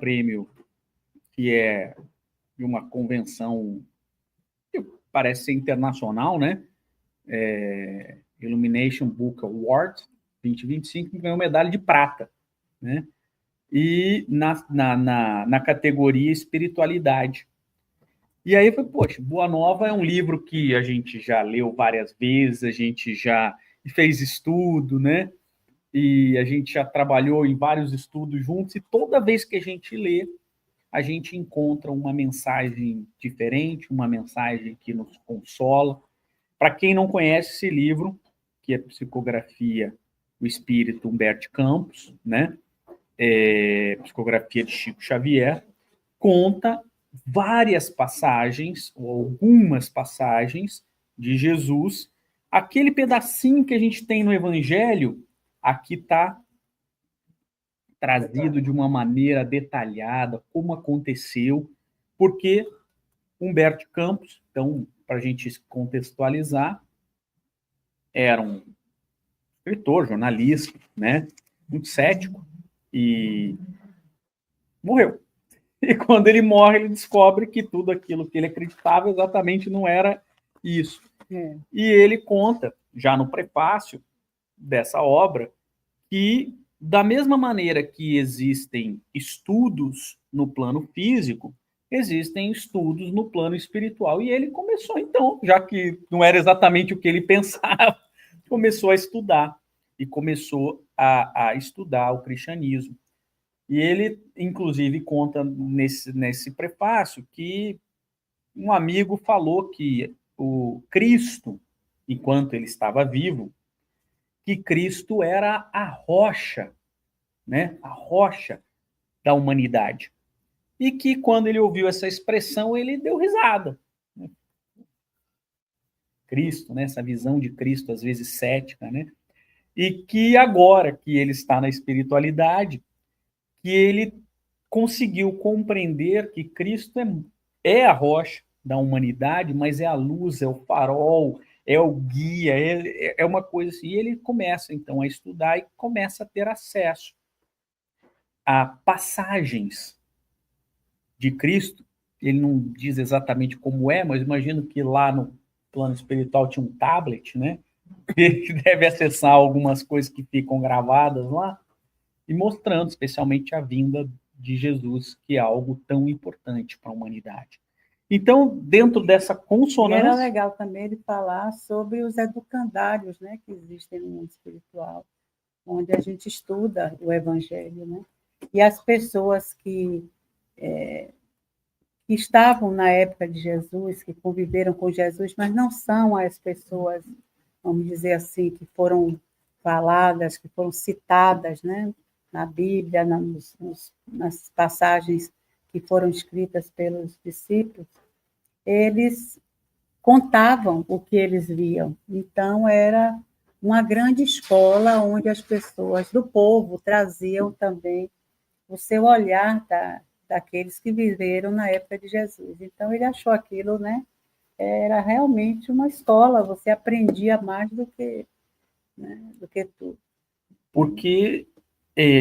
prêmio que é de uma convenção que parece ser internacional, né? Illumination Book Award 2025, ganhou medalha de prata, né? E na categoria espiritualidade. E aí foi, poxa, Boa Nova é um livro que a gente já leu várias vezes, a gente já fez estudo, né? E a gente já trabalhou em vários estudos juntos, e toda vez que a gente lê, a gente encontra uma mensagem diferente, uma mensagem que nos consola. Para quem não conhece esse livro, que é Psicografia do Espírito, Humberto Campos, né? Psicografia de Chico Xavier, conta várias passagens, ou algumas passagens de Jesus. Aquele pedacinho que a gente tem no Evangelho, aqui está trazido de uma maneira detalhada, como aconteceu, porque Humberto Campos, então, para a gente contextualizar, era um escritor, jornalista, né, muito cético, e morreu. E quando ele morre, ele descobre que tudo aquilo que ele acreditava exatamente não era isso. E ele conta, já no prefácio dessa obra, que da mesma maneira que existem estudos no plano físico, existem estudos no plano espiritual. E ele começou, então, já que não era exatamente o que ele pensava, começou a estudar. E começou a estudar o cristianismo. E ele, inclusive, conta nesse prefácio que um amigo falou que o Cristo, enquanto ele estava vivo, que Cristo era a rocha, né? A rocha da humanidade. E que quando ele ouviu essa expressão, ele deu risada. Cristo, né? Essa visão de Cristo, às vezes cética, né? E que agora que ele está na espiritualidade, que ele conseguiu compreender que Cristo é a rocha da humanidade, mas é a luz, é o farol, é o guia, é uma coisa assim. E ele começa, então, a estudar e começa a ter acesso a passagens de Cristo. Ele não diz exatamente como é, mas imagino que lá no plano espiritual tinha um tablet, né? Ele deve acessar algumas coisas que ficam gravadas lá e mostrando especialmente a vinda de Jesus, que é algo tão importante para a humanidade. Então, dentro dessa consonância... E era legal também ele falar sobre os educandários, né, que existem no mundo espiritual, onde a gente estuda o Evangelho, né? E as pessoas que estavam na época de Jesus, que conviveram com Jesus, mas não são as pessoas, vamos dizer assim, que foram faladas, que foram citadas, né, na Bíblia, nas passagens que foram escritas pelos discípulos, eles contavam o que eles viam. Então, era uma grande escola onde as pessoas do povo traziam também o seu olhar daqueles que viveram na época de Jesus. Então, ele achou aquilo, né? Era realmente uma escola, você aprendia mais do que, né, do que tudo. Porque,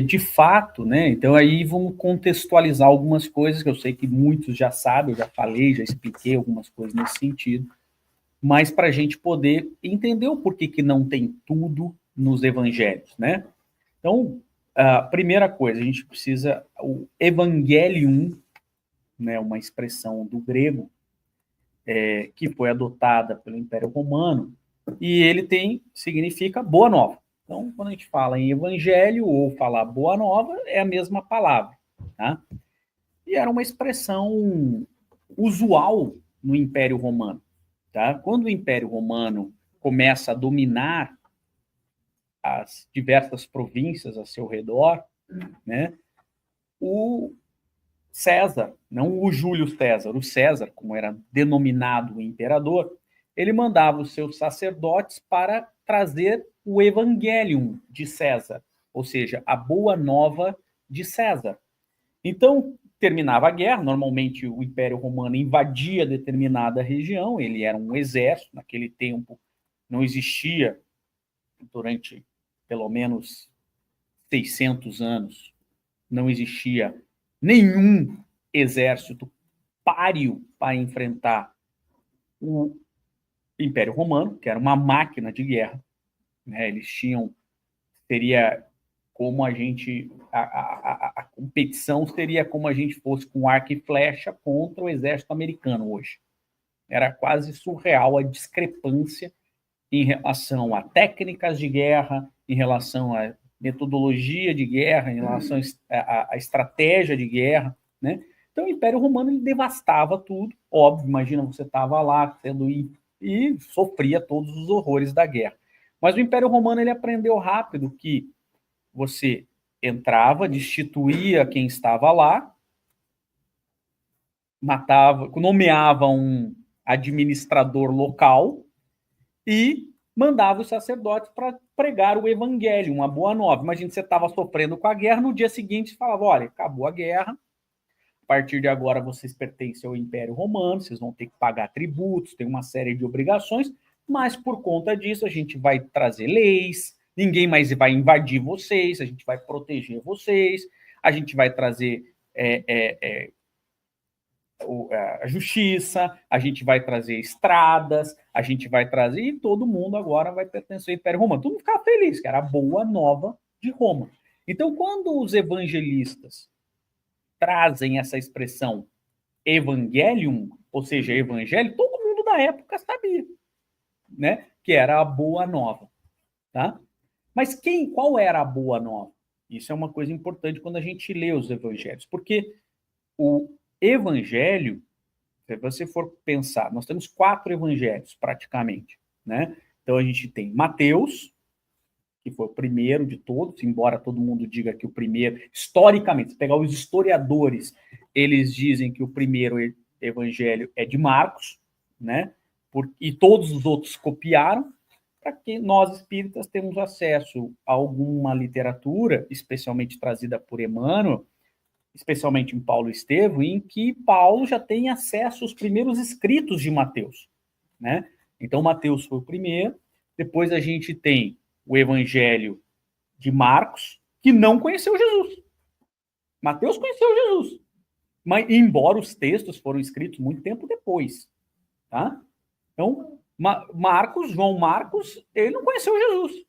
de fato, né? Então, aí vamos contextualizar algumas coisas que eu sei que muitos já sabem, eu já falei, já expliquei algumas coisas nesse sentido, mas para a gente poder entender o porquê que não tem tudo nos evangelhos, né? Então, a primeira coisa, a gente precisa, o evangelium, né, uma expressão do grego, que foi adotada pelo Império Romano, e ele significa boa nova. Então, quando a gente fala em evangelho ou falar boa nova, é a mesma palavra, tá? E era uma expressão usual no Império Romano, tá? Quando o Império Romano começa a dominar as diversas províncias a seu redor, né? O César, não o Júlio César, o César, como era denominado o imperador, ele mandava os seus sacerdotes para trazer o Evangelium de César, ou seja, a boa nova de César. Então, terminava a guerra, normalmente o Império Romano invadia determinada região, ele era um exército, naquele tempo não existia, durante pelo menos 600 anos, não existia nenhum exército páreo para enfrentar o Império Romano, que era uma máquina de guerra, né? Eles tinham, seria como a gente, a competição seria como a gente fosse com arco e flecha contra o exército americano hoje. Era quase surreal a discrepância em relação a técnicas de guerra, em relação a metodologia de guerra, em relação à estratégia de guerra, né? Então, o Império Romano ele devastava tudo, óbvio, imagina você estava lá sendo e sofria todos os horrores da guerra. Mas o Império Romano ele aprendeu rápido que você entrava, destituía quem estava lá, matava, nomeava um administrador local e mandava os sacerdotes para pregar o evangelho, uma boa nova. Imagina, você estava sofrendo com a guerra, no dia seguinte você falava, olha, acabou a guerra, a partir de agora vocês pertencem ao Império Romano, vocês vão ter que pagar tributos, tem uma série de obrigações, mas por conta disso a gente vai trazer leis, ninguém mais vai invadir vocês, a gente vai proteger vocês, a gente vai trazer a justiça, a gente vai trazer estradas, a gente vai trazer, e todo mundo agora vai pertencer ao Império Romano. Todo mundo ficava feliz, que era a boa nova de Roma. Então, quando os evangelistas trazem essa expressão evangelium, ou seja, evangelho, todo mundo da época sabia, né, que era a boa nova, tá? Mas qual era a boa nova? Isso é uma coisa importante quando a gente lê os evangelhos, porque o evangelho, se você for pensar, nós temos 4 evangelhos praticamente, né? Então a gente tem Mateus, que foi o primeiro de todos, embora todo mundo diga que o primeiro, historicamente, se pegar os historiadores, eles dizem que o primeiro evangelho é de Marcos, né? E todos os outros copiaram, para que nós espíritas temos acesso a alguma literatura, especialmente trazida por Emmanuel, especialmente em Paulo Estevão, em que Paulo já tem acesso aos primeiros escritos de Mateus, né? Então, Mateus foi o primeiro, depois a gente tem o Evangelho de Marcos, que não conheceu Jesus. Mateus conheceu Jesus, mas embora os textos foram escritos muito tempo depois, tá? Então, João Marcos, ele não conheceu Jesus.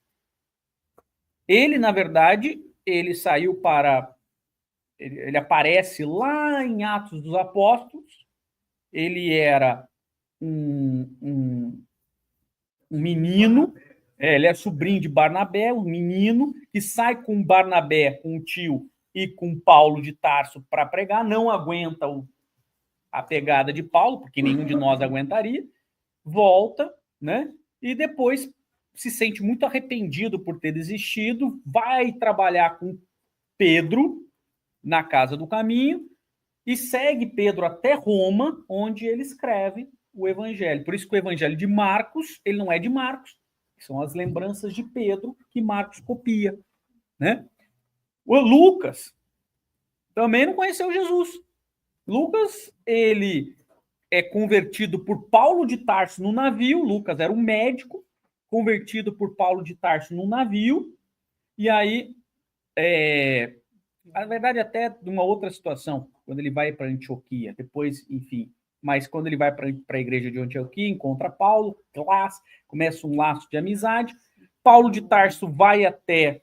Ele, na verdade, ele saiu para... Ele aparece lá em Atos dos Apóstolos, ele era um menino, ele é sobrinho de Barnabé, um menino que sai com Barnabé, com o tio e com Paulo de Tarso para pregar, não aguenta a pegada de Paulo, porque nenhum de nós aguentaria, volta, né? E depois se sente muito arrependido por ter desistido, vai trabalhar com Pedro na Casa do Caminho e segue Pedro até Roma, onde ele escreve o Evangelho. Por isso que o Evangelho de Marcos, ele não é de Marcos, são as lembranças de Pedro que Marcos copia, né? O Lucas também não conheceu Jesus. Lucas, ele é convertido por Paulo de Tarso no navio. Lucas era um médico, convertido por Paulo de Tarso no navio, e aí, na verdade, até numa outra situação, quando ele vai para Antioquia, depois, enfim, mas quando ele vai para a igreja de Antioquia, encontra Paulo, começa um laço de amizade. Paulo de Tarso vai até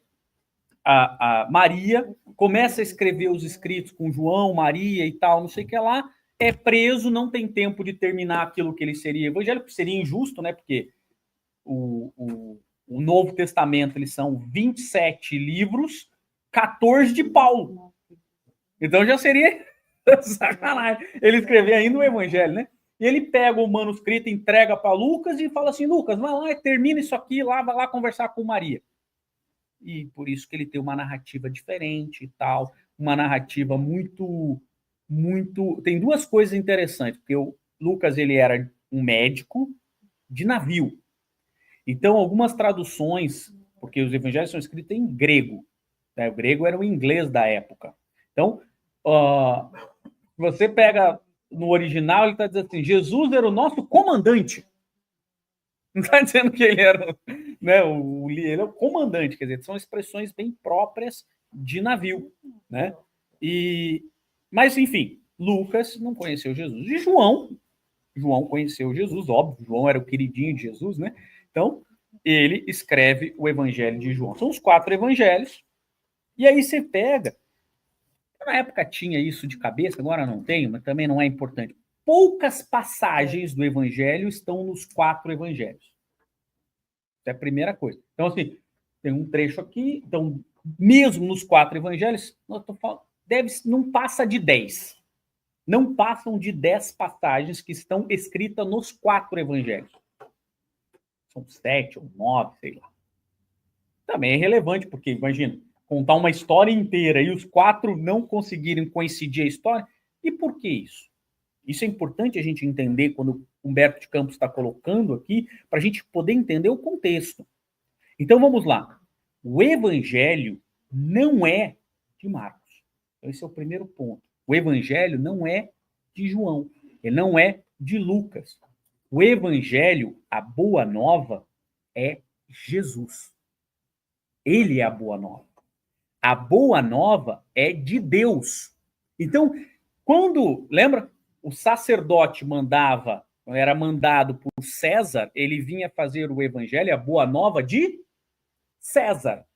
a Maria, começa a escrever os escritos com João, Maria e tal, não sei o que lá, é preso, não tem tempo de terminar aquilo que ele seria evangélico, seria injusto, né? Porque o Novo Testamento, eles são 27 livros, 14 de Paulo. Então já seria sacanagem ele escrever ainda o evangelho, né? E ele pega o manuscrito, entrega para Lucas e fala assim, Lucas, vai lá e termina isso aqui, vai lá conversar com Maria. E por isso que ele tem uma narrativa diferente e tal, uma narrativa muito... Tem duas coisas interessantes, porque o Lucas, ele era um médico de navio. Então, algumas traduções, porque os evangelhos são escritos em grego, né? O grego era o inglês da época. Então, você pega no original, ele está dizendo assim, Jesus era o nosso comandante. Não está dizendo que ele era, né, ele é o comandante, quer dizer, são expressões bem próprias de navio, né? E Mas, enfim, Lucas não conheceu Jesus. E João conheceu Jesus, óbvio, João era o queridinho de Jesus, né? Então, ele escreve o Evangelho de João. São os 4 evangelhos. E aí você pega. Na época tinha isso de cabeça, agora não tenho, mas também não é importante. Poucas passagens do Evangelho estão nos 4 evangelhos. Essa é a primeira coisa. Então, assim, tem um trecho aqui, então, mesmo nos 4 evangelhos, não passa de 10. Não passam de 10 passagens que estão escritas nos 4 evangelhos. São 7 ou 9, sei lá. Também é relevante, porque, imagina, contar uma história inteira e os 4 não conseguirem coincidir a história. E por que isso? Isso é importante a gente entender quando o Humberto de Campos está colocando aqui, para a gente poder entender o contexto. Então, vamos lá. O Evangelho não é de Marcos. Então, esse é o primeiro ponto. O Evangelho não é de João. Ele não é de Lucas. O Evangelho, a boa nova, é Jesus. Ele é a boa nova. A boa nova é de Deus. Então, quando, lembra, o sacerdote era mandado por César, ele vinha fazer o evangelho, a boa nova de César.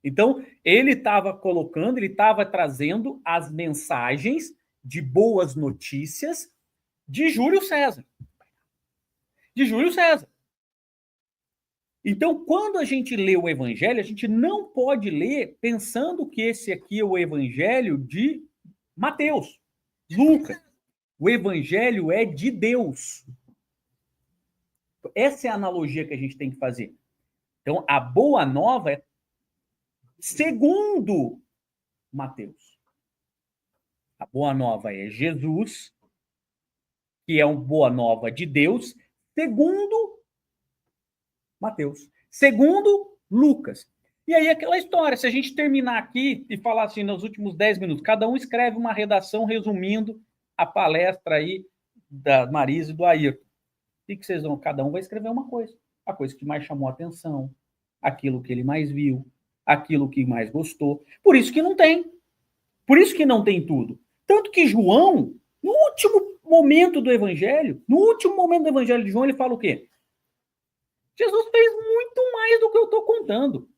Então, ele estava trazendo as mensagens de boas notícias de Júlio César. De Júlio César. Então, quando a gente lê o evangelho, a gente não pode ler pensando que esse aqui é o evangelho de Mateus, Lucas. O evangelho é de Deus. Essa é a analogia que a gente tem que fazer. Então, a boa nova é segundo Mateus. A boa nova é Jesus, que é uma boa nova de Deus, segundo Mateus. Segundo Lucas. E aí aquela história, se a gente terminar aqui e falar assim, nos últimos 10 minutos, cada um escreve uma redação resumindo a palestra aí da Marisa e do Ayrton. O que vocês vão? Cada um vai escrever uma coisa. A coisa que mais chamou a atenção, aquilo que ele mais viu, aquilo que mais gostou. Por isso que não tem. Por isso que não tem tudo. Tanto que João, no último momento do evangelho de João, ele fala o quê? Jesus fez muito mais do que eu estou contando.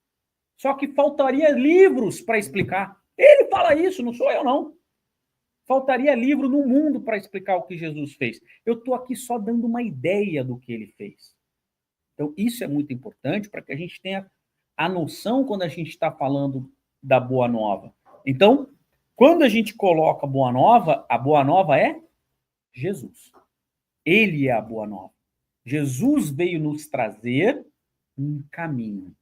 Só que faltaria livros para explicar. Ele fala isso, não sou eu, não. Faltaria livro no mundo para explicar o que Jesus fez. Eu estou aqui só dando uma ideia do que ele fez. Então, isso é muito importante para que a gente tenha a noção quando a gente está falando da Boa Nova. Então, quando a gente coloca a Boa Nova é Jesus. Ele é a Boa Nova. Jesus veio nos trazer um caminho,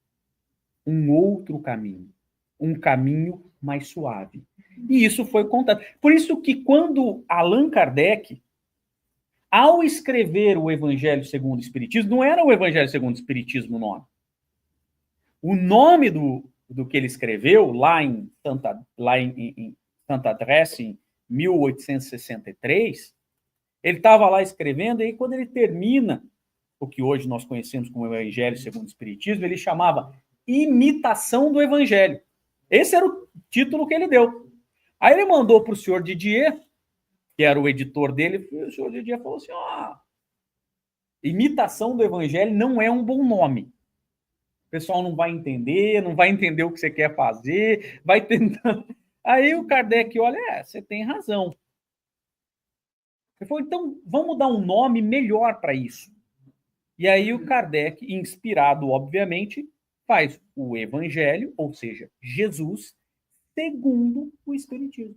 um outro caminho, um caminho mais suave. E isso foi contado. Por isso que quando Allan Kardec, ao escrever o Evangelho segundo o Espiritismo, não era o Evangelho segundo o Espiritismo o nome. O nome do que ele escreveu lá em Santa Adresse, em 1863, ele estava lá escrevendo, e aí quando ele termina o que hoje nós conhecemos como Evangelho segundo o Espiritismo, ele chamava Imitação do Evangelho. Esse era o título que ele deu. Aí ele mandou para o senhor Didier, que era o editor dele, e o senhor Didier falou assim, Imitação do Evangelho não é um bom nome. O pessoal não vai entender o que você quer fazer, vai tentando... Aí o Kardec olha, você tem razão. Ele falou, então vamos dar um nome melhor para isso. E aí o Kardec, inspirado, obviamente, faz o Evangelho, ou seja, Jesus, segundo o Espiritismo.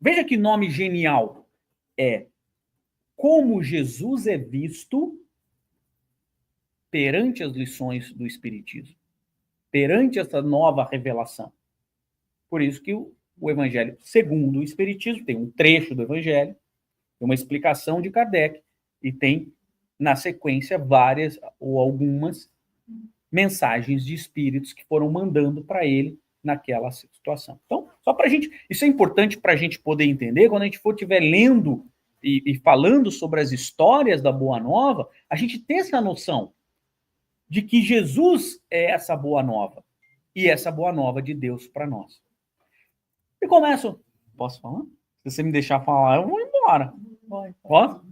Veja que nome genial. É como Jesus é visto perante as lições do Espiritismo, perante essa nova revelação. Por isso que o Evangelho, segundo o Espiritismo, tem um trecho do Evangelho, tem uma explicação de Kardec, e tem, na sequência, várias ou algumas mensagens de espíritos que foram mandando para ele naquela situação. Então, só para a gente... Isso é importante para a gente poder entender, quando a gente estiver lendo e falando sobre as histórias da Boa Nova, a gente ter essa noção de que Jesus é essa Boa Nova, e essa Boa Nova de Deus para nós. E começo, posso falar? Se você me deixar falar, eu vou embora. Posso?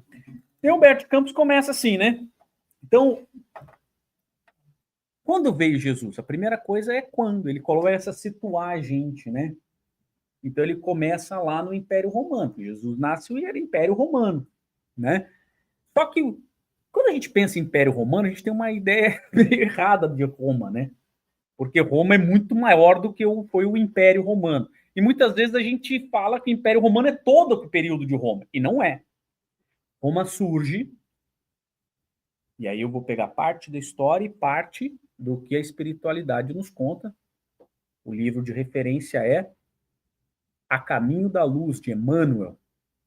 E Humberto Campos começa assim, né? Então, quando veio Jesus? A primeira coisa é quando. Ele começa a situar a gente, né? Então, ele começa lá no Império Romano. Jesus nasceu e era Império Romano, né? Só que, quando a gente pensa em Império Romano, a gente tem uma ideia errada de Roma, né? Porque Roma é muito maior do que foi o Império Romano. E muitas vezes a gente fala que o Império Romano é todo o período de Roma. E não é. Roma surge, e aí eu vou pegar parte da história e parte do que a espiritualidade nos conta. O livro de referência é A Caminho da Luz, de Emmanuel.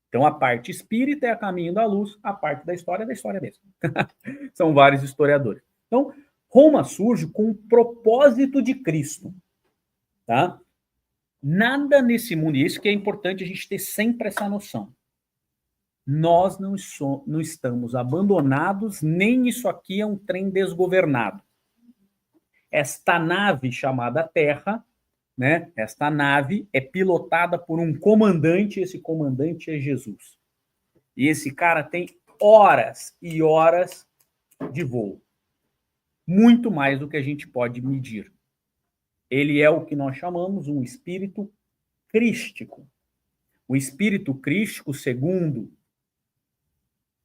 Então, a parte espírita é A Caminho da Luz, a parte da história é da história mesmo. São vários historiadores. Então, Roma surge com o propósito de Cristo. Tá? Nada nesse mundo, e isso que é importante a gente ter sempre essa noção. Nós não estamos abandonados, nem isso aqui é um trem desgovernado. Esta nave chamada Terra, né? Esta nave é pilotada por um comandante, esse comandante é Jesus. E esse cara tem horas e horas de voo. Muito mais do que a gente pode medir. Ele é o que nós chamamos um espírito crístico. O espírito crístico, segundo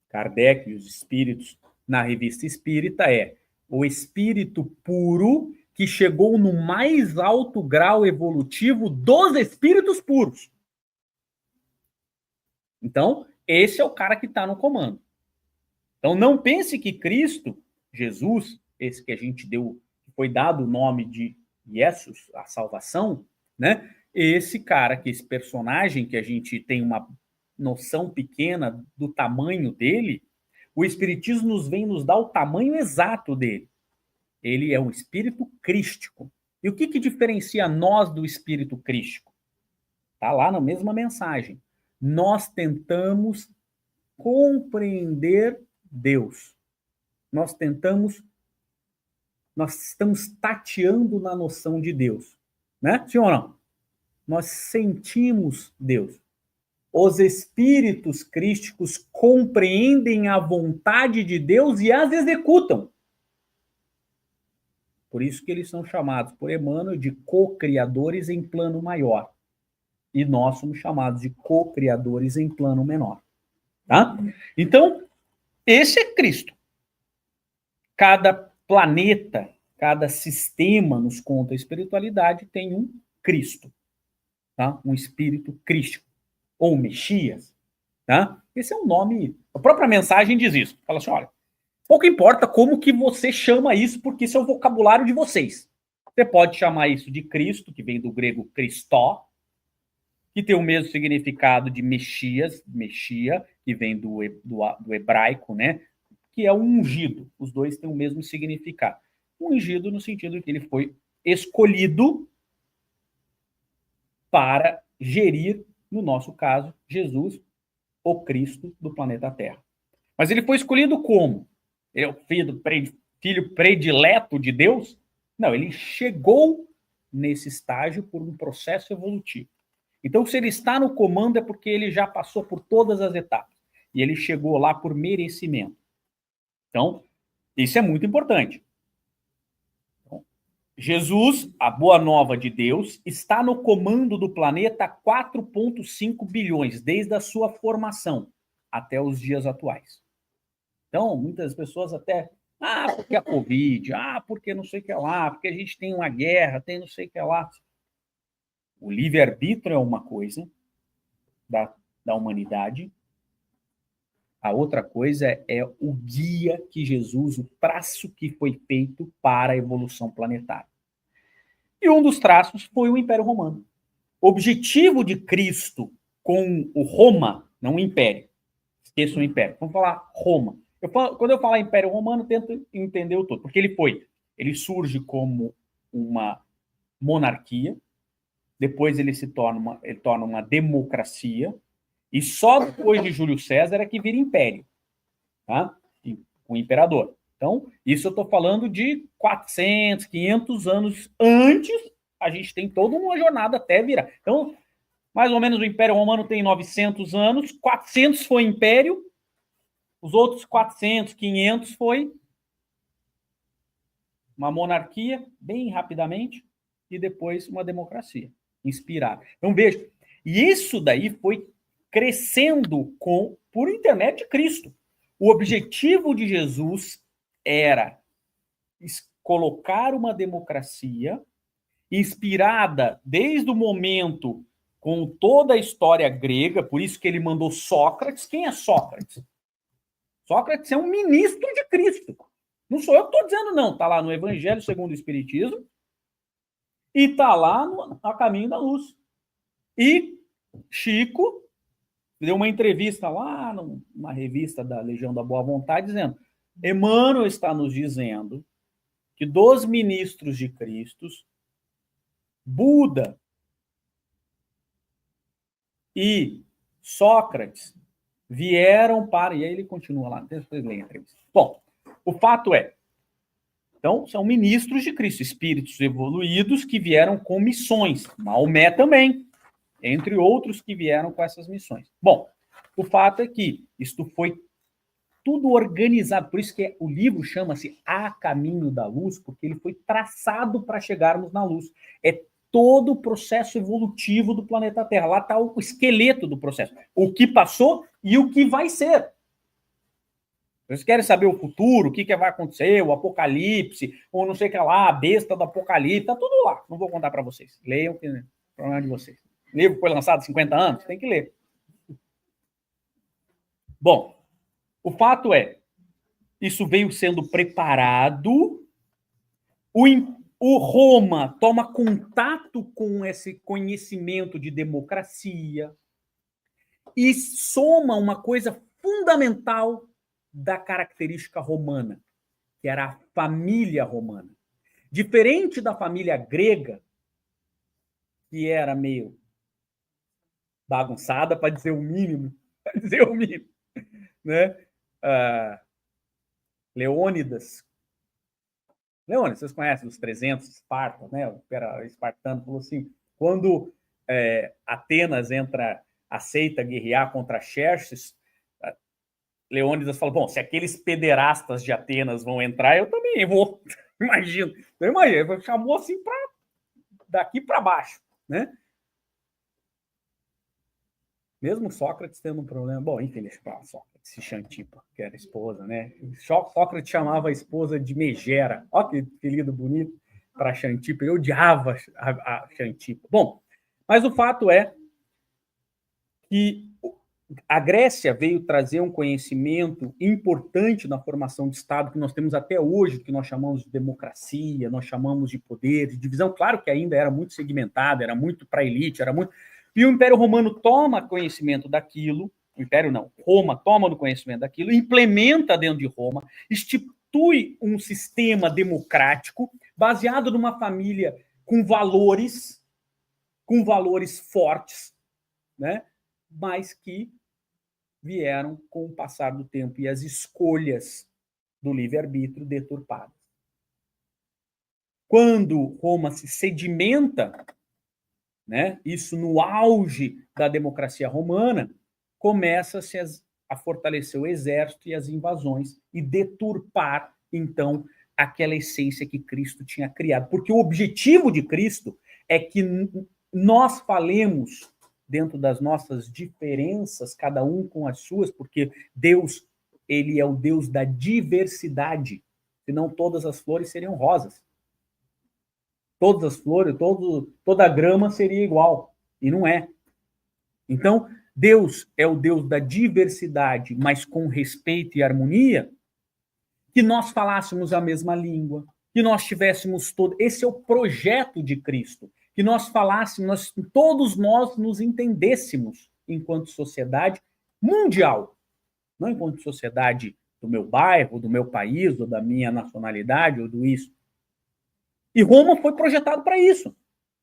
Kardec e os espíritos na Revista Espírita, é o espírito puro que chegou no mais alto grau evolutivo dos espíritos puros. Então, esse é o cara que está no comando. Então, não pense que Cristo, Jesus, esse que a gente deu, foi dado o nome de Jesus, a salvação, né? Esse cara, que esse personagem que a gente tem uma noção pequena do tamanho dele, o Espiritismo nos vem nos dar o tamanho exato dele. Ele é um espírito crístico. E o que diferencia nós do espírito crístico? Está lá na mesma mensagem. Nós tentamos compreender Deus. Nós estamos tateando na noção de Deus. Né? Sim ou não? Nós sentimos Deus. Os espíritos crísticos compreendem a vontade de Deus e as executam. Por isso que eles são chamados por Emmanuel de co-criadores em plano maior. E nós somos chamados de co-criadores em plano menor. Tá? Então, esse é Cristo. Cada planeta, cada sistema nos conta a espiritualidade tem um Cristo. Tá? Um espírito crístico. Ou Mexias. Tá? Esse é um nome... A própria mensagem diz isso. Fala assim, olha, pouco importa como que você chama isso, porque isso é o vocabulário de vocês. Você pode chamar isso de Cristo, que vem do grego Christó, que tem o mesmo significado de Mexias, Mexia, que vem do hebraico, né? Que é o ungido. Os dois têm o mesmo significado. Ungido no sentido que ele foi escolhido para gerir, no nosso caso, Jesus, o Cristo do planeta Terra. Mas ele foi escolhido como? Ele é o filho predileto de Deus? Não, ele chegou nesse estágio por um processo evolutivo. Então, se ele está no comando, é porque ele já passou por todas as etapas. E ele chegou lá por merecimento. Então, isso é muito importante. Então, Jesus, a boa nova de Deus, está no comando do planeta há 4,5 bilhões, desde a sua formação até os dias atuais. Então, muitas pessoas até... porque a Covid, porque não sei o que lá, porque a gente tem uma guerra, tem não sei o que lá. O livre-arbítrio é uma coisa da humanidade. A outra coisa é o guia que Jesus, o traço que foi feito para a evolução planetária. E um dos traços foi o Império Romano. O objetivo de Cristo com o Roma, não o Império. Esqueça o Império. Vamos falar Roma. Quando eu falar Império Romano, tento entender o todo. Porque ele surge como uma monarquia, depois ele torna uma democracia, e só depois de Júlio César é que vira império, tá? O imperador. Então, isso eu estou falando de 400, 500 anos antes, a gente tem toda uma jornada até virar. Então, Mais ou menos o Império Romano tem 900 anos, 400 foi império, os outros 400, 500 foi uma monarquia, bem rapidamente, e depois uma democracia, inspirada. Então, veja, e isso daí foi crescendo por intermédio de Cristo. O objetivo de Jesus era colocar uma democracia inspirada desde o momento com toda a história grega, por isso que ele mandou Sócrates. Quem é Sócrates? Sócrates é um ministro de Cristo. Não sou eu que estou dizendo, não. Está lá no Evangelho segundo o Espiritismo e está lá no A Caminho da Luz. E Chico deu uma entrevista lá numa revista da Legião da Boa Vontade, dizendo: Emmanuel está nos dizendo que dos ministros de Cristo, Buda e Sócrates vieram para... E aí ele continua lá, depois leia a entrevista. Bom, o fato é, então, são ministros de Cristo, espíritos evoluídos que vieram com missões. Maomé também, entre outros que vieram com essas missões. Bom, o fato é que isto foi tudo organizado, por isso que o livro chama-se A Caminho da Luz, porque ele foi traçado para chegarmos na luz. É todo o processo evolutivo do planeta Terra. Lá está o esqueleto do processo. O que passou e o que vai ser. Vocês querem saber o futuro, o que vai acontecer, o apocalipse, ou não sei o que lá, a besta do apocalipse, está tudo lá. Não vou contar para vocês. Leiam, que é o problema de vocês. O livro foi lançado há 50 anos, tem que ler. Bom, o fato é, isso veio sendo preparado, o Roma toma contato com esse conhecimento de democracia e soma uma coisa fundamental da característica romana, que era a família romana. Diferente da família grega, que era meio bagunçada, para dizer o mínimo, né? Leônidas, vocês conhecem os 300 Esparta, né? O império espartano falou assim, quando Atenas aceita guerrear contra Xerxes, Leônidas falou, bom, se aqueles pederastas de Atenas vão entrar, eu também vou. Imagina. Então, imagina, chamou assim daqui para baixo, né? Mesmo Sócrates tendo um problema. Bom, enfim, deixa para Sócrates, Xantipa, que era a esposa, né? Sócrates chamava a esposa de Megera. Olha que apelido bonito para Xantipa. Eu odiava a Xantipa. Bom, mas o fato é que a Grécia veio trazer um conhecimento importante na formação de Estado que nós temos até hoje, que nós chamamos de democracia, nós chamamos de poder, de divisão. Claro que ainda era muito segmentado, era muito para a elite, era muito... E o Império Romano toma conhecimento daquilo, o Império não, Roma toma o conhecimento daquilo, implementa dentro de Roma, institui um sistema democrático baseado numa família com valores fortes, né? Mas que vieram com o passar do tempo e as escolhas do livre-arbítrio deturpadas. Quando Roma se sedimenta, né, isso no auge da democracia romana, começa-se a fortalecer o exército e as invasões e deturpar, então, aquela essência que Cristo tinha criado. Porque o objetivo de Cristo é que nós falemos dentro das nossas diferenças, cada um com as suas, porque Deus, ele é o Deus da diversidade, senão todas as flores seriam rosas. Todas as flores, toda a grama seria igual, e não é. Então, Deus é o Deus da diversidade, mas com respeito e harmonia, que nós falássemos a mesma língua, que nós tivéssemos todo... Esse é o projeto de Cristo, que nós falássemos, todos nós nos entendêssemos enquanto sociedade mundial, não enquanto sociedade do meu bairro, do meu país, ou da minha nacionalidade, ou do isso. E Roma foi projetado para isso.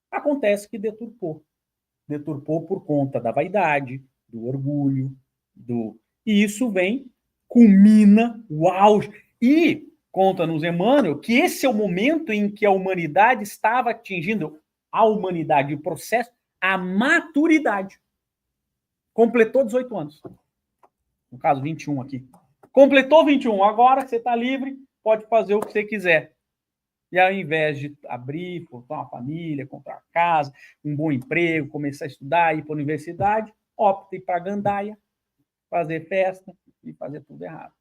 Acontece que deturpou. Deturpou por conta da vaidade, do orgulho, e isso culmina o auge. E conta-nos Emmanuel que esse é o momento em que a humanidade estava atingindo, a humanidade, o processo, a maturidade. Completou 18 anos. No caso, 21 aqui. Completou 21. Agora você está livre, pode fazer o que você quiser. E ao invés de abrir, formar uma família, comprar uma casa, um bom emprego, começar a estudar, ir para a universidade, opta ir para a gandaia, fazer festa e fazer tudo errado.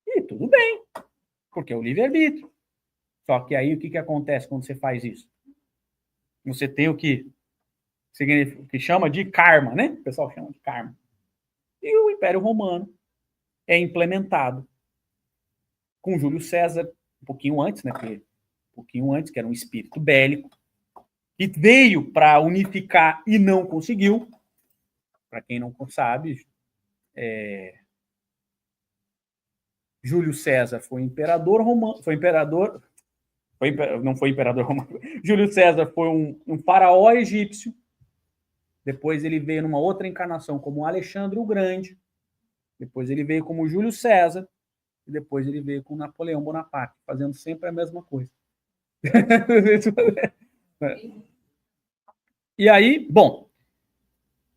E tudo bem, porque é o livre-arbítrio. Só que aí o que acontece quando você faz isso? Você tem o que chama de karma, né? O pessoal chama de karma. E o Império Romano é implementado com Júlio César um pouquinho antes, né? Que era um espírito bélico, que veio para unificar e não conseguiu. Para quem não sabe, Júlio César foi imperador romano, não foi imperador romano. Júlio César foi um faraó egípcio. Depois ele veio numa outra encarnação como Alexandre o Grande. Depois ele veio como Júlio César. E depois ele veio com Napoleão Bonaparte, fazendo sempre a mesma coisa. E aí, bom,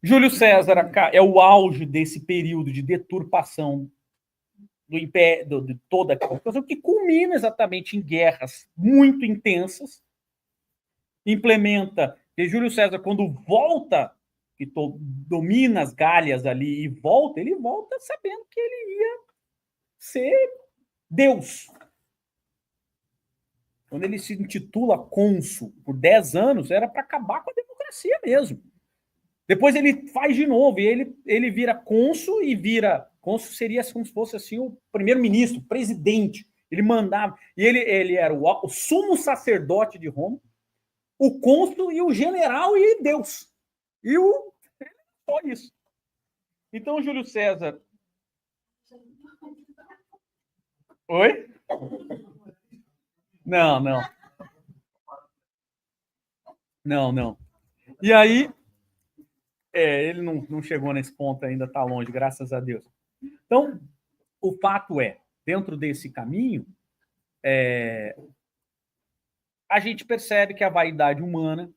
Júlio César é o auge desse período de deturpação do império, de toda a população, que culmina exatamente em guerras muito intensas. Implementa, que Júlio César, quando volta, que domina as Gálias ali e volta, ele volta sabendo que ele ia ser Deus. Quando ele se intitula cônsul por 10 anos, era para acabar com a democracia mesmo. Depois ele faz de novo, e ele vira cônsul e vira... Cônsul seria como se fosse assim, o primeiro-ministro, o presidente. Ele mandava... E ele era o sumo sacerdote de Roma, o cônsul e o general e Deus. E só isso. Então, Júlio César... Oi? Não. E aí, ele não chegou nesse ponto ainda, está longe, graças a Deus. Então, o fato é, dentro desse caminho, a gente percebe que a vaidade humana,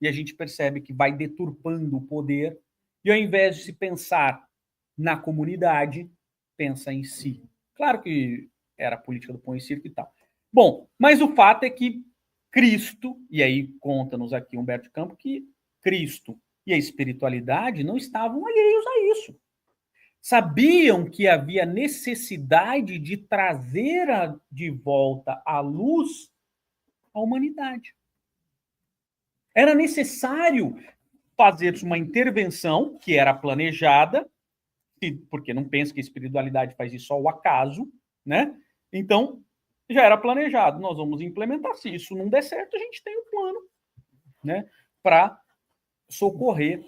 e a gente percebe que vai deturpando o poder, e ao invés de se pensar na comunidade, pensa em si. Claro que era a política do pão e circo e tal. Bom, mas o fato é que Cristo, e aí conta-nos aqui Humberto de Campos, que Cristo e a espiritualidade não estavam alheios a isso. Sabiam que havia necessidade de trazer de volta à luz a humanidade. Era necessário fazer uma intervenção que era planejada, porque não pensa que a espiritualidade faz isso ao acaso, né? Então, já era planejado, nós vamos implementar. Se isso não der certo, a gente tem um plano, né, para socorrer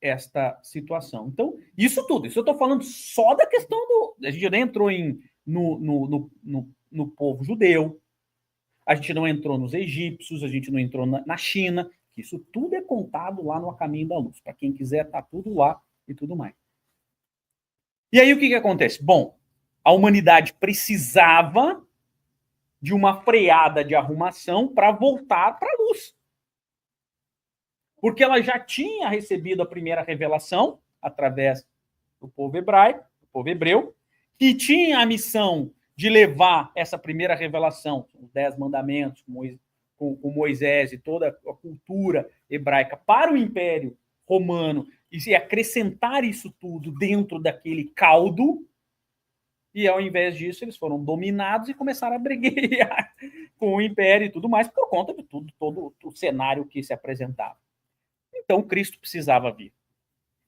esta situação. Então, isso tudo, isso eu estou falando só da questão a gente nem entrou no povo judeu, a gente não entrou nos egípcios, a gente não entrou na China, que isso tudo é contado lá no A Caminho da Luz. Para quem quiser, tá tudo lá e tudo mais. E aí o que acontece? Bom, a humanidade precisava de uma freada de arrumação para voltar para a luz. Porque ela já tinha recebido a primeira revelação através do povo hebraico, do povo hebreu, que tinha a missão de levar essa primeira revelação, os 10 mandamentos, com Moisés e toda a cultura hebraica para o Império Romano e acrescentar isso tudo dentro daquele caldo. E, ao invés disso, eles foram dominados e começaram a briguear com o Império e tudo mais, por conta de todo o cenário que se apresentava. Então, Cristo precisava vir.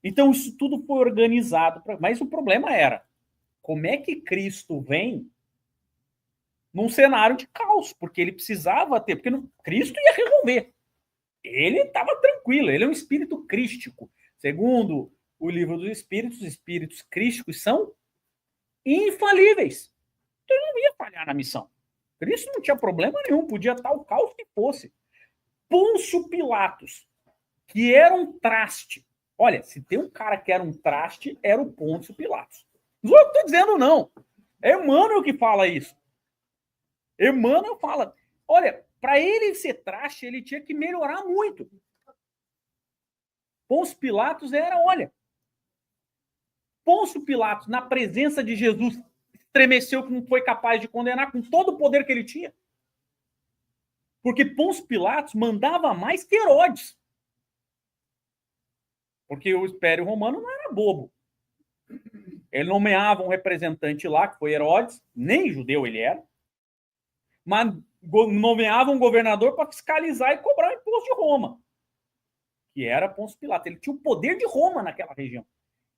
Então, isso tudo foi organizado. Mas o problema era, como é que Cristo vem num cenário de caos? Porque ele precisava ter, porque Cristo ia resolver. Ele estava tranquilo, ele é um espírito crístico. Segundo o livro dos espíritos, os espíritos crísticos são infalíveis. Então ele não ia falhar na missão. Cristo não tinha problema nenhum, podia estar o caos que fosse. Pôncio Pilatos, que era um traste. Olha, se tem um cara que era um traste, era o Pôncio Pilatos. Não estou dizendo não. É Emmanuel que fala isso. Emmanuel fala, olha, para ele ser traste, ele tinha que melhorar muito. Pôncio Pilatos olha, Pôncio Pilatos, na presença de Jesus, estremeceu que não foi capaz de condenar com todo o poder que ele tinha. Porque Pôncio Pilatos mandava mais que Herodes. Porque o Império Romano não era bobo. Ele nomeava um representante lá, que foi Herodes, nem judeu ele era, mas nomeava um governador para fiscalizar e cobrar o imposto de Roma, que era Pôncio Pilatos. Ele tinha o poder de Roma naquela região.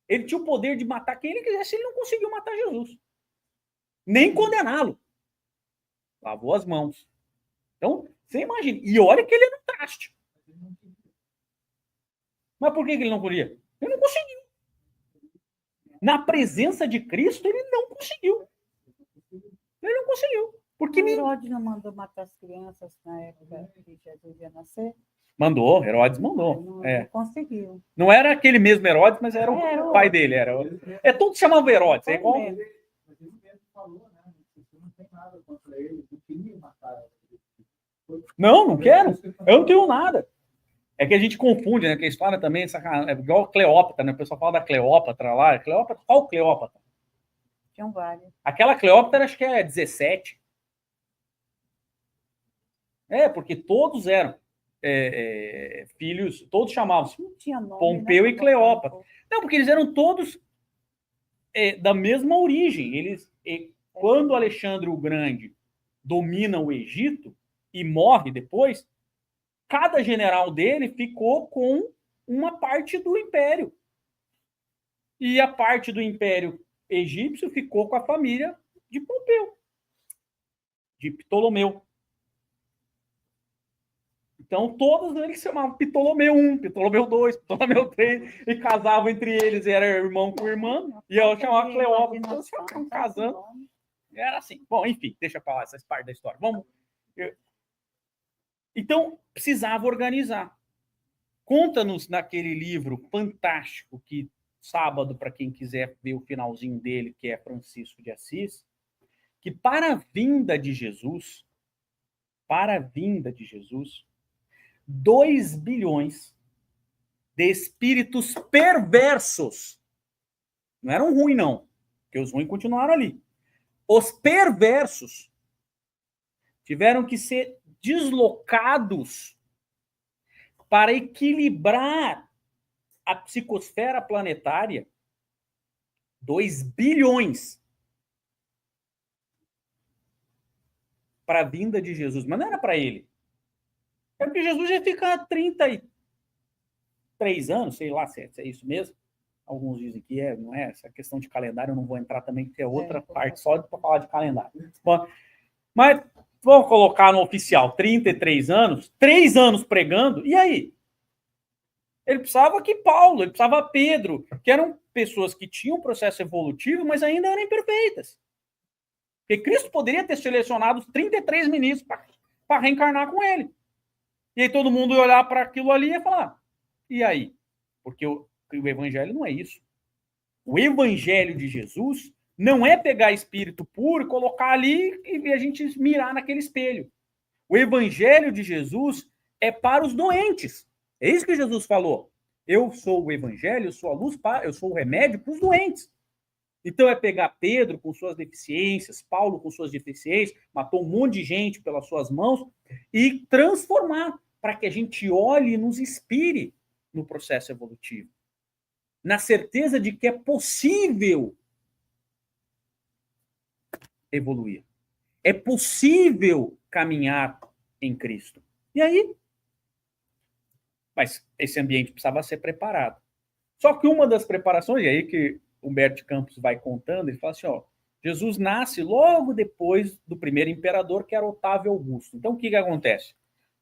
Ele tinha o poder de matar quem ele quisesse, ele não conseguiu matar Jesus. Nem condená-lo. Lavou as mãos. Então, você imagina. E olha que ele era um traste. Mas por que ele não podia? Ele não conseguiu. Na presença de Cristo, ele não conseguiu. Ele não conseguiu. Porque Herodes não mandou matar as crianças na época que Jesus ia nascer? Mandou, Herodes mandou. Não conseguiu. Não era aquele mesmo Herodes, mas era o pai dele. Todos chamavam Herodes. É igual. Não quero. Eu não tenho nada. É que a gente confunde, né? Que a história também é igual a Cleópatra, né? O pessoal fala da Cleópatra lá. Cleópatra, qual Cleópatra? Tinham vários. Aquela Cleópatra acho que é 17. Porque todos eram filhos, todos chamavam-se Pompeu, né? E Cleópatra. Não, porque eles eram todos da mesma origem. Quando Alexandre o Grande domina o Egito e morre depois, cada general dele ficou com uma parte do império. E a parte do império egípcio ficou com a família de Pompeu, de Ptolomeu. Então, todos eles se chamavam Ptolomeu I, Ptolomeu II, Ptolomeu III, e casavam entre eles, era irmão com irmã, e ela chamava Cleópatra, então eles ficavam casando. Era assim. Bom, enfim, deixa pra lá essas partes da história. Vamos. Então, precisava organizar. Conta-nos naquele livro fantástico que, sábado, para quem quiser ver o finalzinho dele, que é Francisco de Assis, que para a vinda de Jesus, 2 bilhões de espíritos perversos, não eram ruins, não, porque os ruins continuaram ali. Os perversos tiveram que ser deslocados para equilibrar a psicosfera planetária. 2 bilhões para a vinda de Jesus, mas não era para ele. É porque Jesus ia ficar 33 anos, sei lá se é isso mesmo. Alguns dizem que não é. Essa questão de calendário eu não vou entrar também, porque é outra parte só para falar de calendário. Bom, mas vamos colocar no oficial 33 anos, 3 anos pregando, e aí? Ele precisava que Paulo, ele precisava Pedro, que eram pessoas que tinham um processo evolutivo, mas ainda eram imperfeitas. Porque Cristo poderia ter selecionado os 33 ministros para reencarnar com ele. E aí todo mundo ia olhar para aquilo ali e ia falar, e aí? Porque o evangelho não é isso. O evangelho de Jesus não é pegar espírito puro e colocar ali e a gente mirar naquele espelho. O evangelho de Jesus é para os doentes. É isso que Jesus falou. Eu sou o evangelho, eu sou a luz, eu sou o remédio para os doentes. Então é pegar Pedro com suas deficiências, Paulo com suas deficiências, matou um monte de gente pelas suas mãos e transformar para que a gente olhe e nos inspire no processo evolutivo. Na certeza de que é possível evoluir. É possível caminhar em Cristo. E aí? Mas esse ambiente precisava ser preparado. Só que uma das preparações, e aí que Humberto Campos vai contando, ele fala assim, Jesus nasce logo depois do primeiro imperador, que era Otávio Augusto. Então, o que acontece?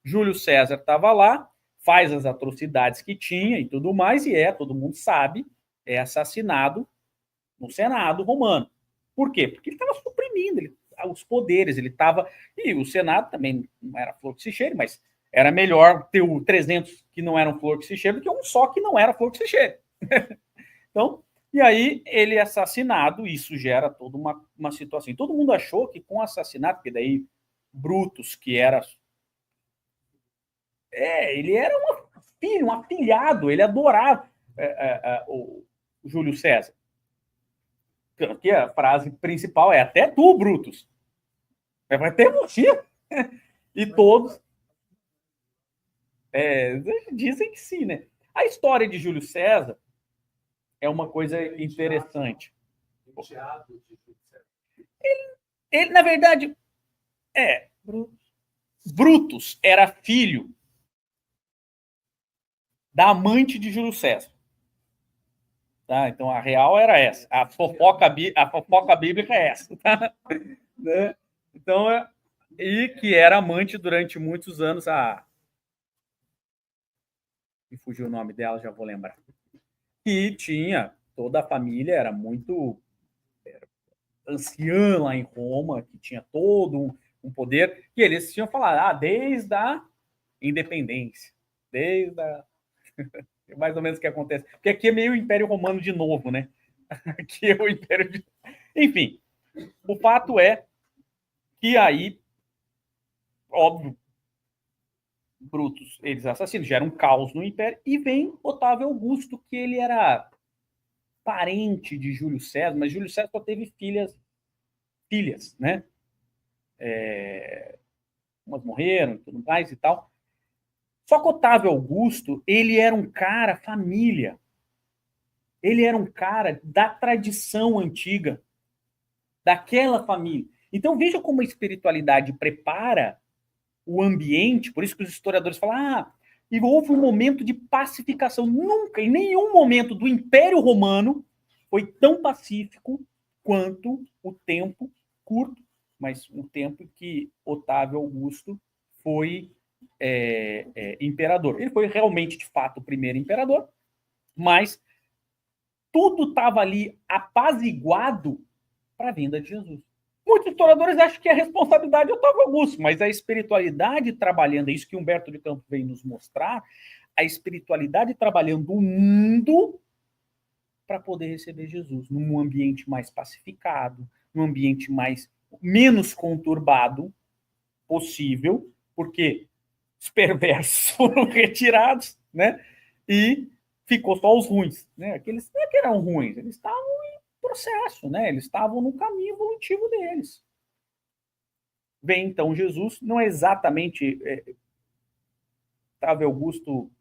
Júlio César estava lá, faz as atrocidades que tinha e tudo mais, e todo mundo sabe, é assassinado no Senado romano. Por quê? Porque ele estava suprimindo os poderes, ele estava... E o Senado também não era flor que se cheire, mas era melhor ter o 300 que não eram flor que se cheire do que um só que não era flor que se cheire. Então, e aí ele é assassinado, isso gera toda uma situação. Todo mundo achou que com o assassinato, porque daí Brutus, que era... ele era uma filho, um afilhado, ele adorava o Júlio César. Que a frase principal é: até tu, Brutus. Vai ter você. E todos dizem que sim, né? A história de Júlio César é uma coisa interessante. Ele na verdade, Brutus era filho da amante de Júlio César. Tá? Então, a real era essa. A fofoca bíblica é essa. Tá? Né? Então, e que era amante durante muitos anos. Me fugiu o nome dela, já vou lembrar. E tinha, toda a família era muito anciã lá em Roma, que tinha todo um poder, e eles tinham falado, desde a independência, desde a... mais ou menos o que acontece. Porque aqui é meio o Império Romano de novo, né? Aqui é o Império de... Enfim, o fato é que aí, óbvio, Brutus, eles assassinam, gera um caos no Império, e vem Otávio Augusto, que ele era parente de Júlio César, mas Júlio César só teve filhas, né? Umas morreram e tudo mais e tal. Só que Otávio Augusto, ele era um cara família. Ele era um cara da tradição antiga, daquela família. Então veja como a espiritualidade prepara o ambiente, por isso que os historiadores falam, e houve um momento de pacificação. Nunca, em nenhum momento do Império Romano, foi tão pacífico quanto o tempo curto, mas o tempo que Otávio Augusto foi imperador. Ele foi realmente, de fato, o primeiro imperador, mas tudo estava ali apaziguado para a vinda de Jesus. Muitos historiadores acham que a responsabilidade é Otávio Augusto, mas a espiritualidade trabalhando, é isso que Humberto de Campos veio nos mostrar, a espiritualidade trabalhando o mundo para poder receber Jesus, num ambiente mais pacificado, num ambiente menos conturbado possível, porque os perversos foram retirados, né? E ficou só os ruins, né? Aqueles não é que eram ruins, eles estavam em processo, né? Eles estavam no caminho evolutivo deles. Vem então Jesus, não é exatamente Otávio Augusto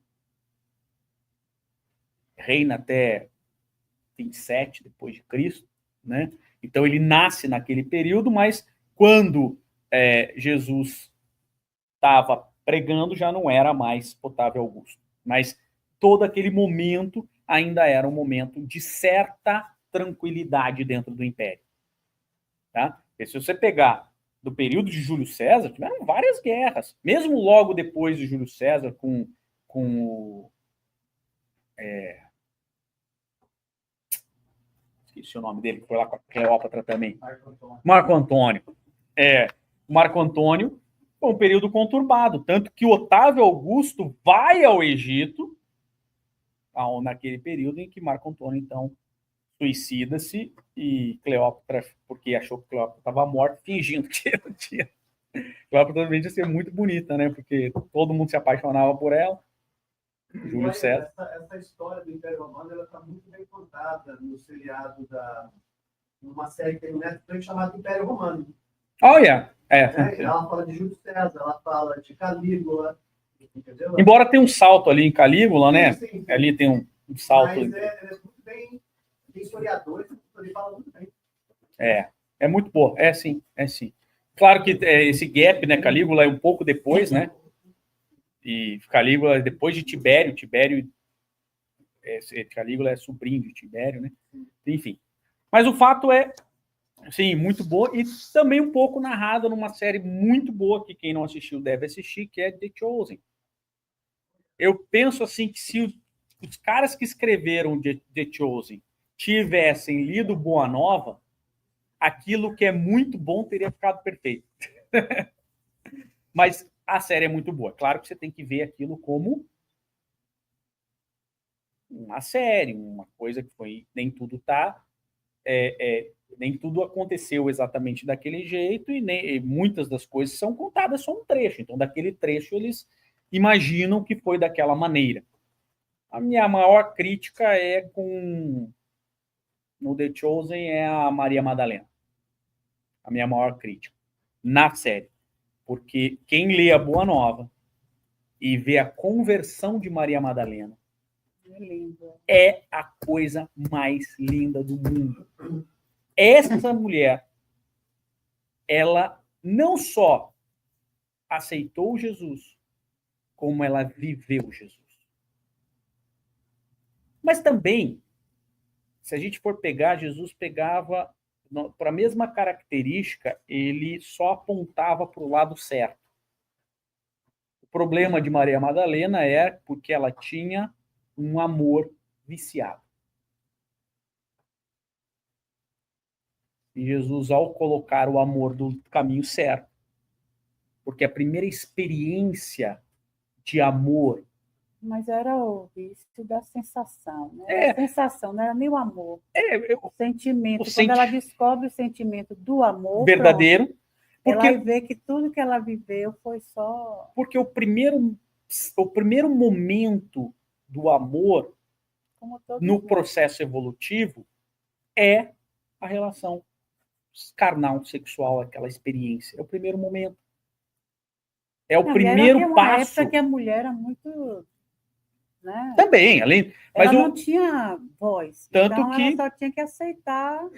reina até 27 depois de Cristo, né? Então ele nasce naquele período, mas quando Jesus estava pregando já não era mais Otávio Augusto, mas todo aquele momento ainda era um momento de certa tranquilidade dentro do Império. Tá? Porque se você pegar do período de Júlio César, tiveram várias guerras, mesmo logo depois de Júlio César com o... esqueci o nome dele, que foi lá com a Cleópatra também. Marco Antônio. Marco Antônio foi um período conturbado, tanto que Otávio Augusto vai ao Egito, naquele período em que Marco Antônio, então, suicida-se e Cleópatra, porque achou que Cleópatra estava morta, fingindo que não tinha. Cleópatra também ia ser muito bonita, né? Porque todo mundo se apaixonava por ela. Júlio César. Essa história do Império Romano está muito bem contada no seriado numa série que tem no Netflix chamada Império Romano. Oh, yeah. Ela fala de Júlio César, ela fala de Calígula. Entendeu? Embora tenha um salto ali em Calígula, né? Sim. Ali tem um salto. Mas é muito bem. Tem historiadores que falam muito bem. É muito boa. É sim. Claro que esse gap, né? Calígula é um pouco depois, né? E Calígula depois de Tibério. Calígula é sobrinho de Tibério, né? Enfim. Mas o fato é, sim, muito boa e também um pouco narrada numa série muito boa que quem não assistiu deve assistir, que é The Chosen. Eu penso assim que se os caras que escreveram The Chosen tivessem lido Boa Nova, aquilo que é muito bom teria ficado perfeito. Mas a série é muito boa. Claro que você tem que ver aquilo como uma série, uma coisa que foi... Nem tudo tá... nem tudo aconteceu exatamente daquele jeito e muitas das coisas são contadas só um trecho. Então, daquele trecho, eles imaginam que foi daquela maneira, A minha maior crítica é no The Chosen é a Maria Madalena. A minha maior crítica na série. Porque quem lê a Boa Nova e vê a conversão de Maria Madalena é a coisa mais linda do mundo. Essa mulher, ela não só aceitou Jesus, como ela viveu Jesus. Mas também, se a gente for pegar, Jesus pegava, para a mesma característica, ele só apontava para o lado certo. O problema de Maria Madalena é porque ela tinha um amor viciado. E Jesus, ao colocar o amor do caminho certo, porque a primeira experiência de amor... Mas era o vício da sensação, né? A sensação, não era nem o amor. O sentimento. Quando ela descobre o sentimento do amor verdadeiro, pronto, porque ela vê que tudo que ela viveu foi só... Porque o primeiro momento do amor no processo evolutivo é a relação carnal, sexual, aquela experiência. É o primeiro momento. É o primeiro passo. Época que a mulher era muito... Né? Também, além... Ela não tinha voz. Tanto então, que... ela só tinha que aceitar.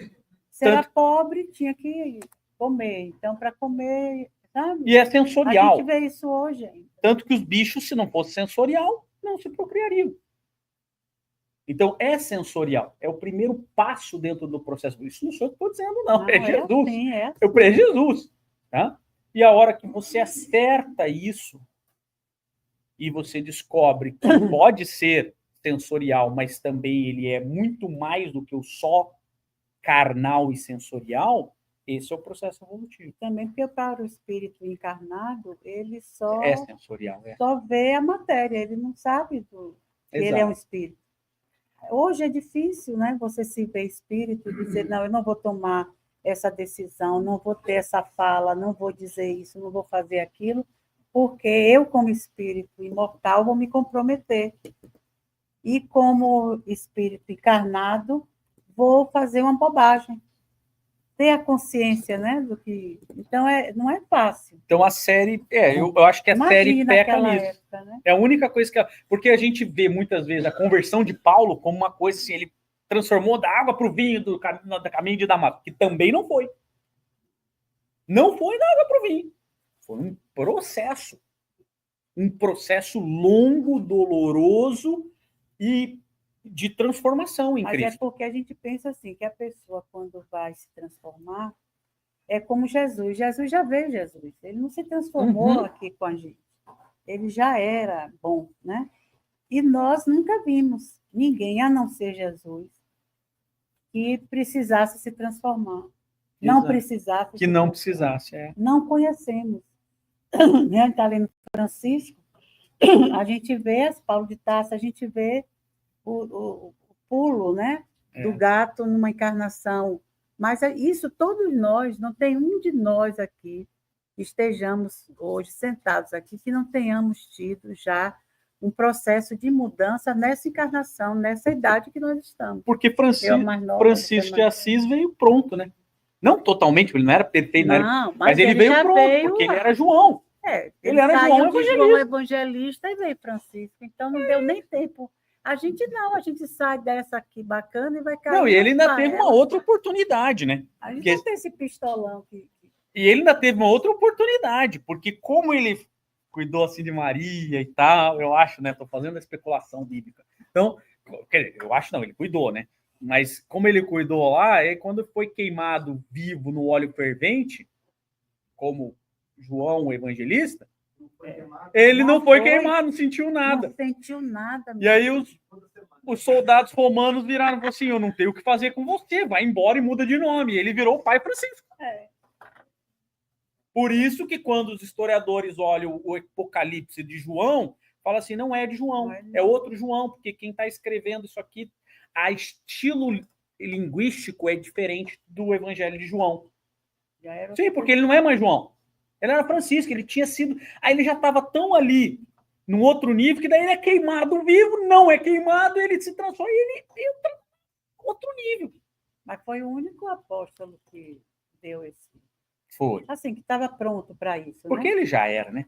Se era pobre, tinha que comer. Então, para comer... Sabe? E é sensorial. A gente vê isso hoje ainda. Tanto que os bichos, se não fosse sensorial, não se procriariam. Então, é sensorial. É o primeiro passo dentro do processo. Isso não sou eu que estou dizendo, não. É Jesus. Assim, é assim. É Jesus. Tá? E a hora que você acerta isso e você descobre que pode ser sensorial, mas também ele é muito mais do que o só carnal e sensorial, esse é o processo evolutivo. Também porque para o espírito encarnado, ele só... É sensorial. Só vê a matéria, ele não sabe que ele é um espírito. Hoje é difícil, né? Você se ver espírito e dizer, não, eu não vou tomar essa decisão, não vou ter essa fala, não vou dizer isso, não vou fazer aquilo, porque eu, como espírito imortal, vou me comprometer. E, como espírito encarnado, vou fazer uma bobagem. Ter a consciência, né, do que... Então, não é fácil. Então, a série... eu acho que a série peca nisso. Época, né? É a única coisa que... Porque a gente vê, muitas vezes, a conversão de Paulo como uma coisa assim, ele transformou da água para o vinho do caminho de Damasco, que também não foi. Não foi da água para o vinho. Foi um processo. Um processo longo, doloroso e de transformação em Cristo. Mas é porque a gente pensa assim, que a pessoa, quando vai se transformar, é como Jesus. Jesus já veio Jesus. Ele não se transformou aqui com a gente. Ele já era bom, né? E nós nunca vimos ninguém, a não ser Jesus, que precisasse se transformar. Exato. Não precisasse. Que não precisasse, Não conhecemos. Né? Está lendo Francisco, a gente vê as Paulo de Tarso, a gente vê o pulo, né, do gato numa encarnação. Mas isso todos nós, não tem um de nós aqui que estejamos hoje sentados aqui que não tenhamos tido já um processo de mudança nessa encarnação, nessa idade que nós estamos. Porque Francisco de Assis veio pronto, né? Não totalmente, ele não era perfeito, mas ele veio pronto, porque ele era João. Ele era João Evangelista e veio Francisco. Então não deu nem tempo. A gente sai dessa aqui bacana e vai cair. Não, e ele ainda teve uma outra oportunidade, né? A gente não tem esse pistolão que... E ele ainda teve uma outra oportunidade, porque como ele cuidou assim de Maria e tal, eu acho, né? Estou fazendo a especulação bíblica. Então, eu acho não, ele cuidou, né? Mas como ele cuidou lá, quando foi queimado vivo no óleo fervente, como João o Evangelista, ele não foi queimado, não sentiu nada. Não sentiu nada. E aí os soldados romanos viraram e falaram assim, eu não tenho o que fazer com você, vai embora e muda de nome. E ele virou o pai Francisco. Por isso que quando os historiadores olham o Apocalipse de João, fala assim, não é de João, é outro João, porque quem está escrevendo isso aqui, a estilo linguístico é diferente do Evangelho de João. Sim, porque ele não é mais João. Ele era Francisco, ele tinha sido... Aí ele já estava tão ali num outro nível, que daí ele é queimado vivo, não é queimado, ele se transforma e ele entra em outro nível. Mas foi o único apóstolo que deu esse. Foi. Assim, que estava pronto para isso. Porque né? ele já era, né?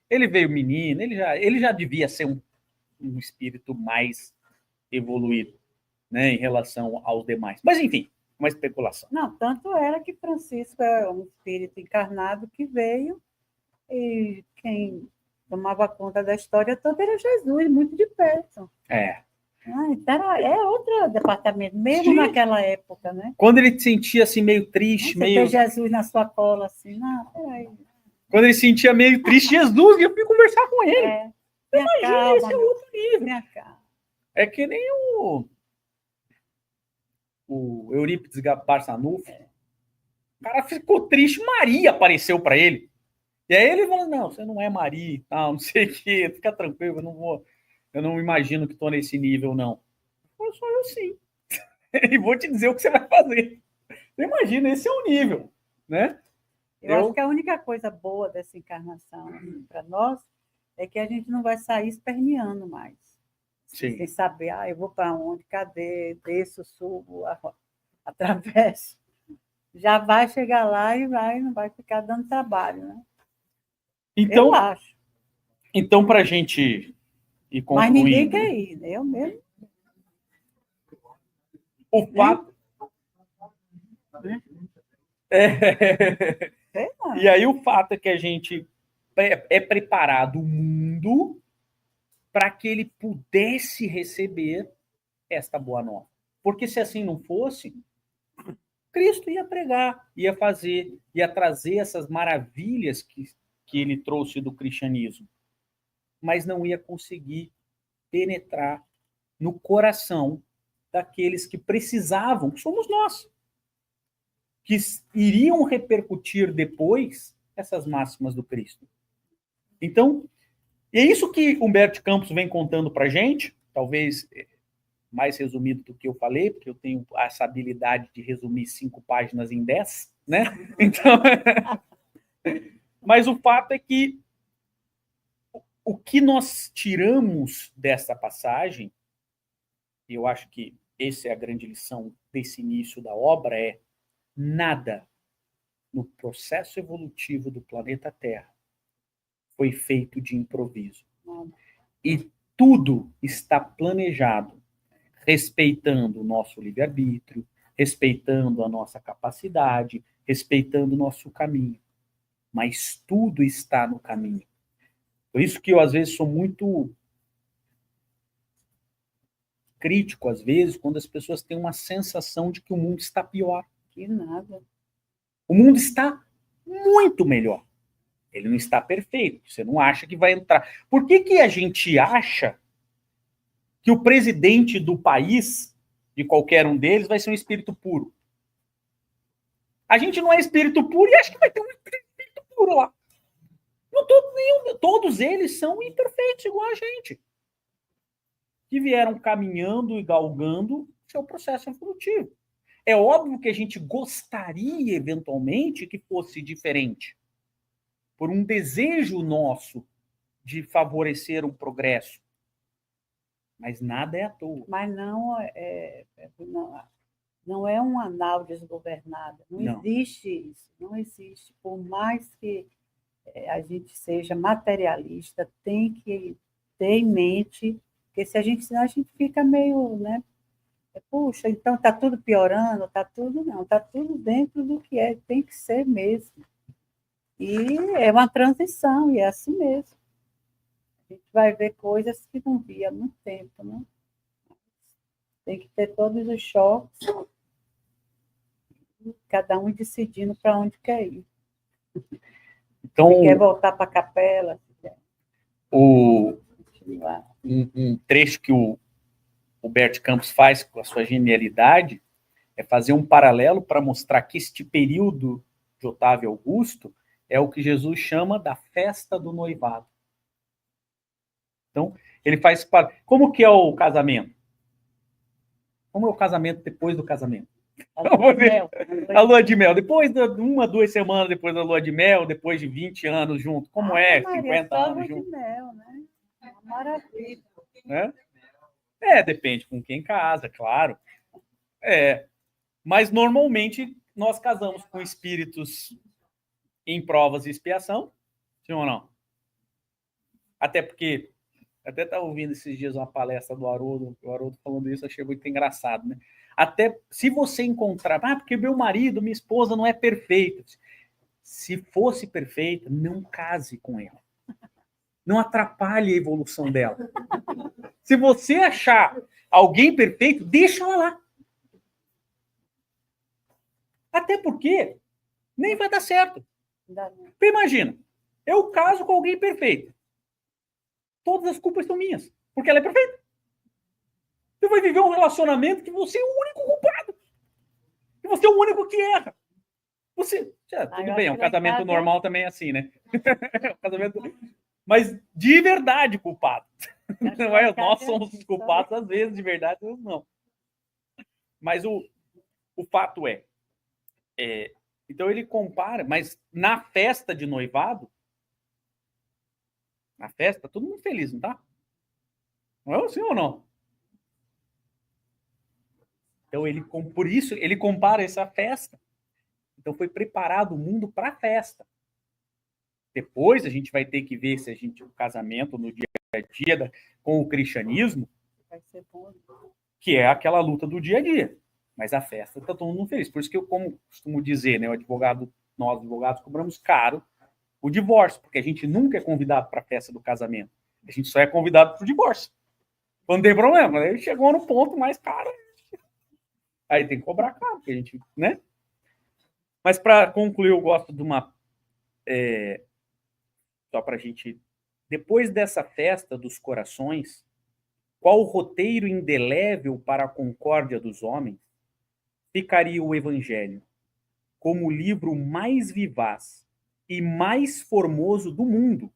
Ele veio menino, ele já devia ser um espírito mais evoluído, né, em relação aos demais. Mas, enfim, uma especulação. Não, tanto era que Francisco é um espírito encarnado que veio e quem tomava conta da história toda era Jesus, muito de perto. Então é outro departamento, mesmo Sim. naquela época, né? Quando ele se sentia assim meio triste, Você meio... ter Jesus na sua cola, assim, não, peraí. Quando ele se sentia meio triste, Jesus, eu fui conversar com ele. Imagina, calma, esse é outro nível. minha calma. É que nem o Eurípides Barçanufo. O cara ficou triste, Maria apareceu para ele. E aí ele falou, não, você não é Maria e tal, não sei o quê, fica tranquilo, eu não imagino que estou nesse nível, não. Eu sou eu sim. E vou te dizer o que você vai fazer. Você imagina, esse é o nível, né? Eu acho que a única coisa boa dessa encarnação para nós é que a gente não vai sair esperneando mais. Sim. Sem saber, eu vou para onde, cadê, desço, subo, atravesso. Já vai chegar lá e não vai ficar dando trabalho, né? Então, eu acho. Então, para a gente ir concluindo... Mas ninguém quer ir, né? Eu mesmo. O fato... E aí o fato é que a gente é preparado o mundo para que ele pudesse receber esta boa nova. Porque se assim não fosse, Cristo ia pregar, ia fazer, ia trazer essas maravilhas que ele trouxe do cristianismo, mas não ia conseguir penetrar no coração daqueles que precisavam, que somos nós, que iriam repercutir depois essas máximas do Cristo. Então, é isso que Humberto Campos vem contando para a gente, talvez mais resumido do que eu falei, porque eu tenho essa habilidade de resumir 5 páginas em 10, né? Então, mas o fato é que o que nós tiramos dessa passagem, e eu acho que essa é a grande lição desse início da obra, é nada no processo evolutivo do planeta Terra foi feito de improviso. E tudo está planejado, respeitando o nosso livre-arbítrio, respeitando a nossa capacidade, respeitando o nosso caminho. Mas tudo está no caminho. Por isso que eu, às vezes, sou muito crítico, às vezes, quando as pessoas têm uma sensação de que o mundo está pior. Que nada. O mundo está muito melhor. Ele não está perfeito. Você não acha que vai entrar. Por que a gente acha que o presidente do país, de qualquer um deles, vai ser um espírito puro? A gente não é espírito puro e acha que vai ter um espírito puro lá. Não, todos eles são imperfeitos, igual a gente. Que vieram caminhando e galgando seu processo evolutivo. É óbvio que a gente gostaria, eventualmente, que fosse diferente. Por um desejo nosso de favorecer o progresso. Mas nada é à toa. Mas não é uma nau desgovernada. Não existe isso. Não existe. Por mais que a gente seja materialista, tem que ter em mente, porque senão a gente fica meio, né? Puxa, então está tudo piorando, está tudo não, está tudo dentro do que tem que ser mesmo. E é uma transição, e é assim mesmo. A gente vai ver coisas que não via há muito tempo, né? Tem que ter todos os choques, cada um decidindo para onde quer ir. Então, se quer voltar para a capela, se quer um trecho que o Humberto Campos faz com a sua genialidade é fazer um paralelo para mostrar que este período de Otávio Augusto é o que Jesus chama da festa do noivado. Então, ele faz... Como que é o casamento? Como é o casamento depois do casamento? A lua de mel. Depois de 1, 2 semanas depois da lua de mel, depois de 20 anos junto. Como é? Maria, 50 anos junto. Lua de mel, né? Maravilha. Né? Depende com quem casa, claro. Mas normalmente nós casamos com espíritos em provas e expiação, sim ou não? Até porque, até estava ouvindo esses dias uma palestra do Haroldo, o Haroldo falando isso, achei muito engraçado, né? Até se você encontrar, porque meu marido, minha esposa não é perfeita. Se fosse perfeita, não case com ela. Não atrapalhe a evolução dela. Se você achar alguém perfeito, deixa ela lá. Até porque nem vai dar certo. Porque imagina, eu caso com alguém perfeito. Todas as culpas são minhas, porque ela é perfeita. Você vai viver um relacionamento que você é o único culpado. Que você é o único que erra. Tudo bem, um casamento normal também é assim, né? Um casamento... Mas de verdade culpado. Não é? Nós somos culpados às vezes, de verdade, não. Mas o fato é, então ele compara, mas na festa de noivado, na festa, todo mundo feliz, não tá? Não é assim ou não? Então por isso ele compara essa festa. Então foi preparado o mundo para a festa. Depois a gente vai ter que ver se o casamento no dia a dia com o cristianismo, que é aquela luta do dia a dia. Mas a festa está todo mundo feliz. Por isso que eu, como costumo dizer, né, nós advogados cobramos caro o divórcio, porque a gente nunca é convidado para a festa do casamento. A gente só é convidado para o divórcio. Quando tem problema, aí chegou no ponto mais caro. Aí tem que cobrar caro, porque a gente, né? Mas para concluir, eu gosto de uma... só para a gente... Depois dessa festa dos corações, qual o roteiro indelével para a concórdia dos homens ficaria o Evangelho como o livro mais vivaz e mais formoso do mundo,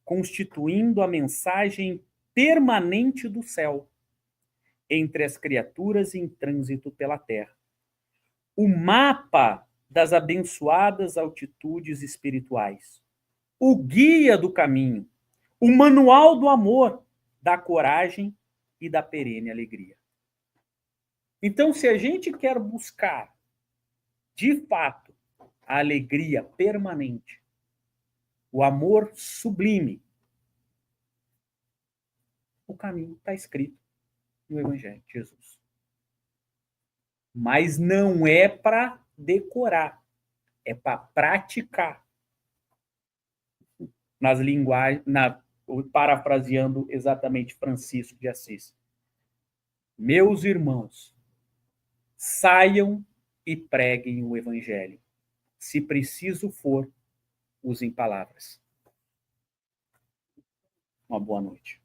constituindo a mensagem permanente do céu entre as criaturas em trânsito pela terra. O mapa das abençoadas altitudes espirituais, o guia do caminho, o manual do amor, da coragem e da perene alegria. Então, se a gente quer buscar, de fato, a alegria permanente, o amor sublime, o caminho está escrito no Evangelho de Jesus. Mas não é para decorar, é para praticar. Nas linguagens, parafraseando exatamente Francisco de Assis. Meus irmãos, saiam e preguem o Evangelho. Se preciso for, usem palavras. Uma boa noite.